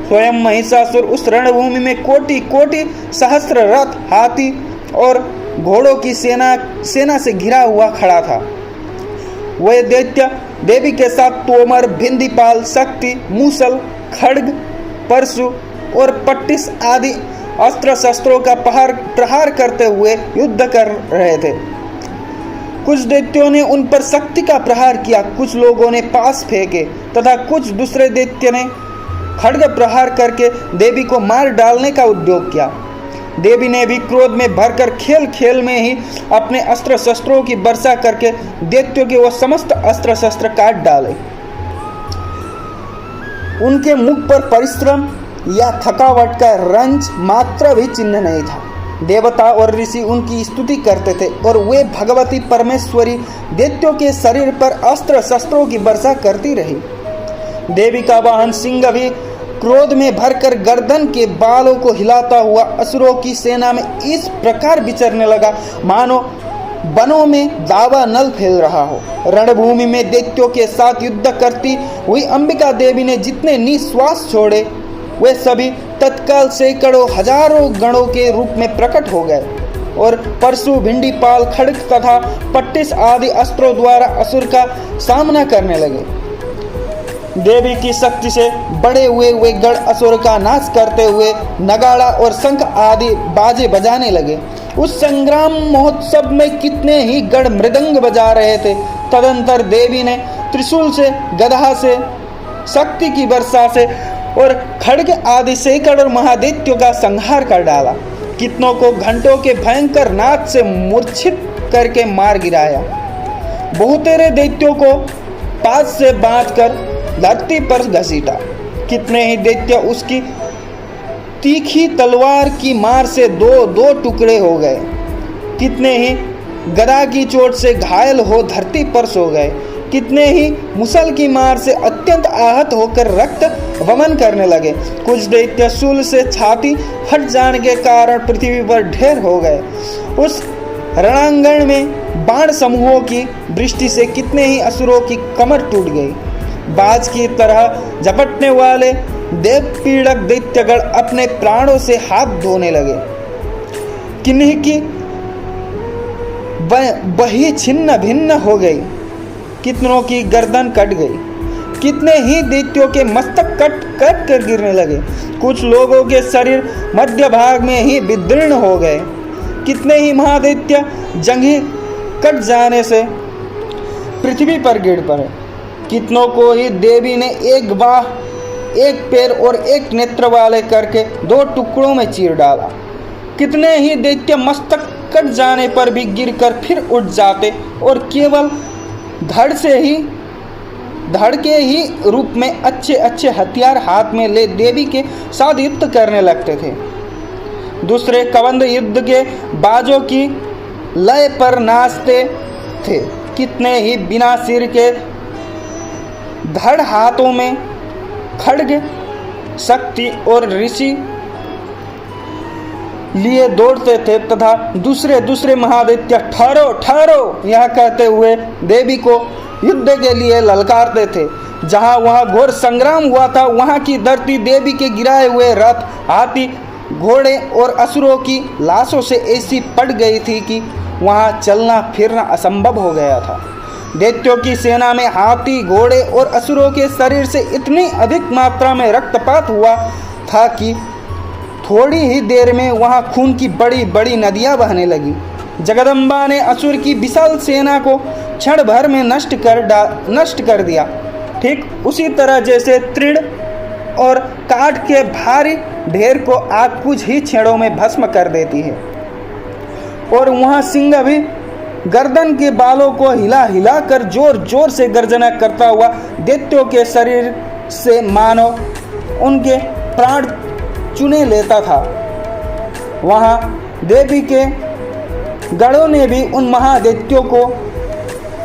स्वयं महिषासुर उस रणभूमि में कोटि कोटि सहस्त्र रथ, हाथी और घोड़ों की सेना से घिरा हुआ खड़ा था। वह दैत्य देवी के साथ तोमर, भिंदीपाल, शक्ति, मूसल, खड्ग, परशु और पट्टिस आदि अस्त्र शस्त्रों का प्रहार करते हुए युद्ध कर रहे थे। कुछ दैत्यों ने उन पर शक्ति का प्रहार किया, कुछ लोगों ने पास फेंके तथा कुछ दूसरे दैत्य ने खड्ग प्रहार करके देवी को मार डालने का उद्योग किया। देवी ने भी क्रोध में भरकर खेल खेल में ही अपने अस्त्र शस्त्रों की वर्षा करके दैत्यों के वो समस्त अस्त्र शस्त्र काट डाले। उनके मुख पर परिश्रम या थकावट का रंज मात्र भी चिन्ह नहीं था। देवता और ऋषि उनकी स्तुति करते थे और वे भगवती परमेश्वरी दैत्यों के शरीर पर अस्त्र शस्त्रों की वर्षा करती रही। देवी का वाहन सिंह भी क्रोध में भरकर गर्दन के बालों को हिलाता हुआ असुरों की सेना में इस प्रकार विचरने लगा मानो वनों में दावा नल फैल रहा हो। रणभूमि में दैत्यों के साथ युद्ध करती हुई अंबिका देवी ने जितने निश्वास छोड़े वे सभी तत्काल सैकड़ों हजारों गणों के रूप में प्रकट हो गए और परशु, भिंडीपाल, खड्ग तथा पट्टिस आदि अस्त्रों द्वारा असुर का सामना करने लगे। देवी की शक्ति से बड़े हुए वे गण असुर का नाश करते हुए नगाड़ा और शंख आदि बाजे बजाने लगे। उस संग्राम महोत्सव में कितने ही गण मृदंग बजा रहे थे। तदंतर देवी ने त्रिशूल से, गदा से, शक्ति की वर्षा से और खड्ग आदि सैकड़ों महादैत्यों का संहार कर डाला। कितनों को घंटों के भयंकर नाद से मूर्छित करके मार गिराया। बहुतेरे दैत्यों को पास से बांधकर धरती पर घसीटा। कितने ही दैत्य उसकी तीखी तलवार की मार से दो दो टुकड़े हो गए। कितने ही गदा की चोट से घायल हो धरती पर सो गए। कितने ही मुसल की मार से अत्यंत आहत होकर रक्त वमन करने लगे। कुछ दैत्य शूल से छाती फट जाने के कारण पृथ्वी पर ढेर हो गए। उस रणांगण में बाण समूहों की दृष्टि से कितने ही असुरों की कमर टूट गई। बाज की तरह झपटने वाले देव पीड़क दैत्यगण अपने प्राणों से हाथ धोने लगे। किन्हीं की बही छिन्न भिन्न हो गई, कितनों की गर्दन कट गई। कितने ही दैत्यों के मस्तक कट कट कर गिरने लगे। कुछ लोगों के शरीर मध्य भाग में ही विदीर्ण हो गए। कितने ही महादैत्य जंघी कट जाने से पृथ्वी पर गिर पड़े। कितनों को ही देवी ने एक बाह, एक पैर और एक नेत्र वाले करके दो टुकड़ों में चीर डाला। कितने ही दैत्य मस्तक कट जाने पर भी गिरकर फिर उठ जाते और केवल धड़ के ही रूप में अच्छे अच्छे हथियार हाथ में ले देवी के साथ युद्ध करने लगते थे। दूसरे कबंध युद्ध के बाजों की लय पर नाचते थे। कितने ही बिना सिर के धड़ हाथों में खड्ग, शक्ति और ऋषि लिए दौड़ते थे तथा दूसरे दूसरे महादैत्य ठहरो ठहरो यह कहते हुए देवी को युद्ध के लिए ललकारते थे। जहाँ वहाँ घोर संग्राम हुआ था वहाँ की धरती देवी के गिराए हुए रथ, हाथी, घोड़े और असुरों की लाशों से ऐसी पट गई थी कि वहाँ चलना फिरना असंभव हो गया था। दैत्यों की सेना में हाथी, घोड़े और असुरों के शरीर से इतनी अधिक मात्रा में रक्तपात हुआ था कि थोड़ी ही देर में वहाँ खून की बड़ी बड़ी नदियाँ बहने लगी। जगदम्बा ने असुर की विशाल सेना को क्षण भर में नष्ट कर दिया। ठीक उसी तरह जैसे तृण और काठ के भारी ढेर को आग कुछ ही क्षणों में भस्म कर देती है। और वहाँ सिंह भी गर्दन के बालों को हिला हिला कर जोर जोर से गर्जना करता हुआ दैत्यों के शरीर से मानो उनके प्राण चुने लेता था। वहाँ देवी के गणों ने भी उन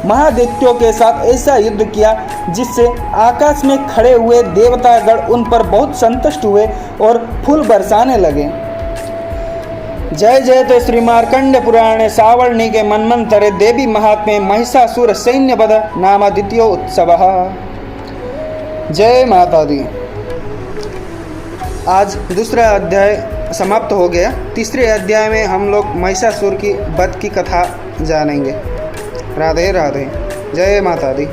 महादैत्यों के साथ ऐसा युद्ध किया जिससे आकाश में खड़े हुए देवतागण उन पर बहुत संतुष्ट हुए और फूल बरसाने लगे। जय जय तो श्री मार्कंड पुराणे सावर्णी के मन्वंतरे देवी महात्म्ये महिषासुर सैन्य वध नाम द्वितीय उत्सव। जय माता दी। आज दूसरा अध्याय समाप्त हो गया। तीसरे अध्याय में हम लोग महिषासुर की वध की कथा जानेंगे। राधे राधे, जय माता दी।